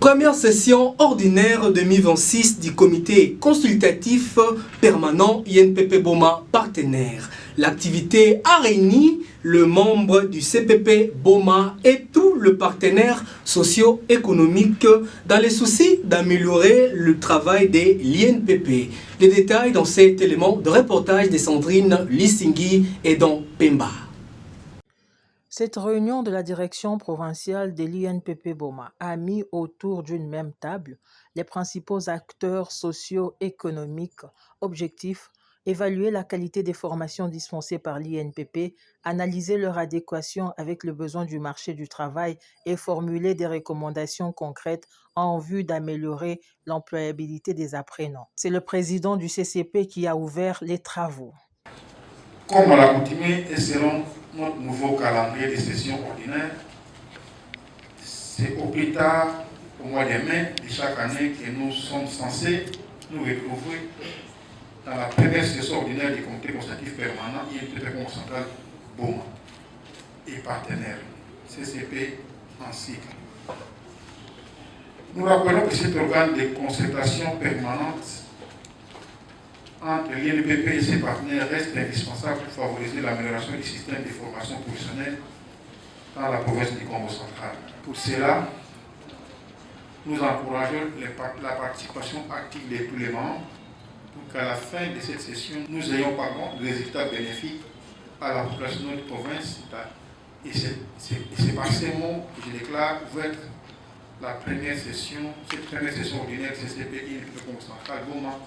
Première session ordinaire 2026 du comité consultatif permanent INPP Boma partenaire. L'activité a réuni le membre du CPP Boma et tout le partenaire socio-économique dans les soucis d'améliorer le travail de l'INPP. Les détails dans cet élément de reportage de Sandrine Lissingui et dans Pemba. Cette réunion de la direction provinciale de l'INPP Boma a mis autour d'une même table les principaux acteurs socio-économiques. Objectif: évaluer la qualité des formations dispensées par l'INPP, analyser leur adéquation avec le besoin du marché du travail et formuler des recommandations concrètes en vue d'améliorer l'employabilité des apprenants. C'est le président du CCP qui a ouvert les travaux. Comme à l'accoutumée et selon notre nouveau calendrier de session ordinaire, c'est au plus tard au mois de mai de chaque année que nous sommes censés nous retrouver dans la première session ordinaire du comité consultatif permanent INPP Congo Central Boma et partenaires CCP en cycle. Nous rappelons que cet organe de concertation permanente entre l'INPP et ses partenaires reste indispensable pour favoriser l'amélioration du système de formation professionnelle dans la province du Congo central. Pour cela, nous encourageons la participation active de tous les membres pour qu'à la fin de cette session, nous ayons des résultats bénéfiques à la population de notre province. Et c'est par ces mots que je déclare ouverte la première session, cette première session ordinaire de CCP INPP Congo central Boma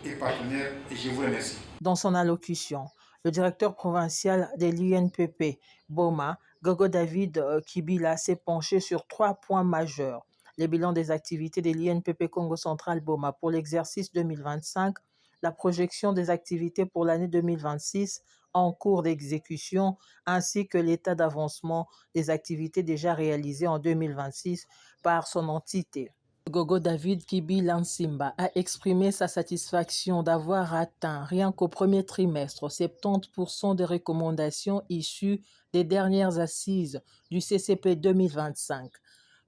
et partenaires, et je vous remercie. Dans son allocution, le directeur provincial de l'INPP Boma, Gogo David Kibila, s'est penché sur 3 points majeurs. Les bilans des activités de l'INPP Congo Central Boma pour l'exercice 2025, la projection des activités pour l'année 2026 en cours d'exécution, ainsi que l'état d'avancement des activités déjà réalisées en 2026 par son entité. Gogo David Kibila Nsimba a exprimé sa satisfaction d'avoir atteint, rien qu'au premier trimestre, 70% des recommandations issues des dernières assises du CCP 2025.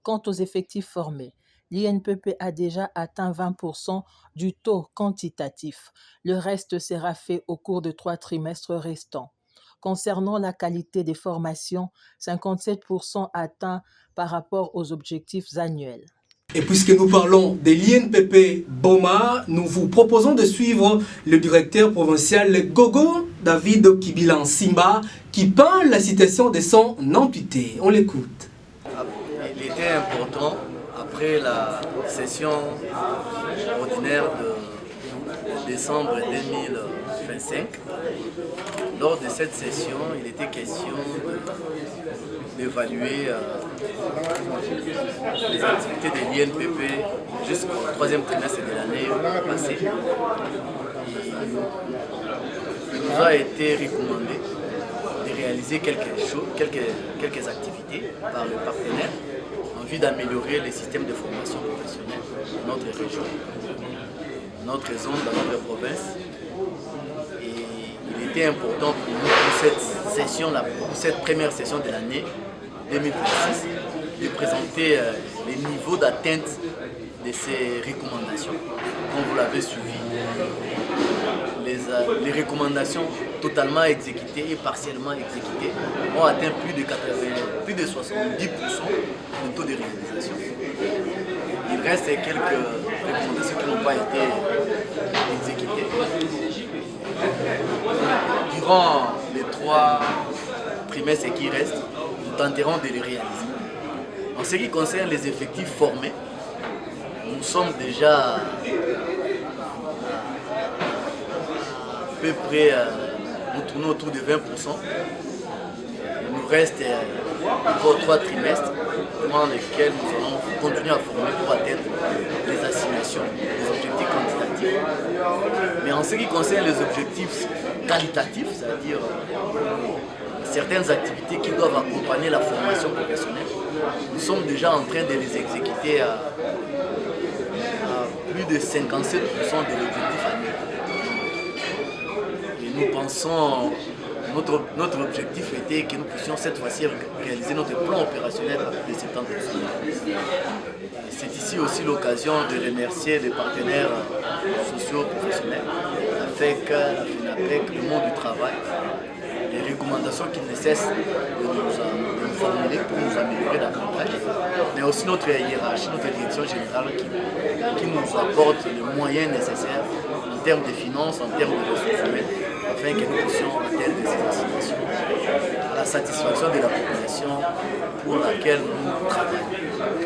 Quant aux effectifs formés, l'INPP a déjà atteint 20% du taux quantitatif. Le reste sera fait au cours de 3 trimestres restants. Concernant la qualité des formations, 57% atteints par rapport aux objectifs annuels. Et puisque nous parlons de l'INPP Boma, nous vous proposons de suivre le directeur provincial Gogo David Kibila Nsimba qui peint la citation de son amputé. On l'écoute. Il était important, après la session ordinaire de décembre 2025, lors de cette session, il était question d'évaluer les activités de l'INPP jusqu'au 3e trimestre de l'année passée. Il nous a été recommandé de réaliser quelques activités par le partenaire en vue d'améliorer les systèmes de formation professionnelle dans notre région, notre zone, dans notre province. Et il était important pour nous, pour cette session, pour cette première session de l'année 2026, de présenter les niveaux d'atteinte de ces recommandations. Comme vous l'avez suivi, les recommandations totalement exécutées et partiellement exécutées ont atteint plus de 70% du taux de réalisation. Il reste quelques recommandations qui n'ont pas été exécutées. Durant les 3 trimestres qui restent, nous tenterons de les réaliser. En ce qui concerne les effectifs formés, nous sommes déjà à peu près, nous tournons autour de 20%. Il nous reste encore 3 trimestres durant lesquels nous allons continuer à former pour atteindre les assignations, les objectifs quantitatifs. Mais en ce qui concerne les objectifs qualitatifs, c'est-à-dire certaines activités qui doivent accompagner la formation professionnelle, nous sommes déjà en train de les exécuter à plus de 57% de l'objectif annuel. Et nous pensons notre objectif était que nous puissions cette fois-ci réaliser notre plan opérationnel de 70%. C'est ici aussi l'occasion de remercier les partenaires sociaux professionnels, la FEC, la FENAPEC, le monde du travail, les recommandations qu'ils ne cessent de nous formuler pour nous améliorer davantage, mais aussi notre hiérarchie, notre direction générale qui nous apporte les moyens nécessaires en termes de finances, en termes de ressources humaines, afin que nous puissions atteindre ces aspirations à la satisfaction de la population pour laquelle nous travaillons.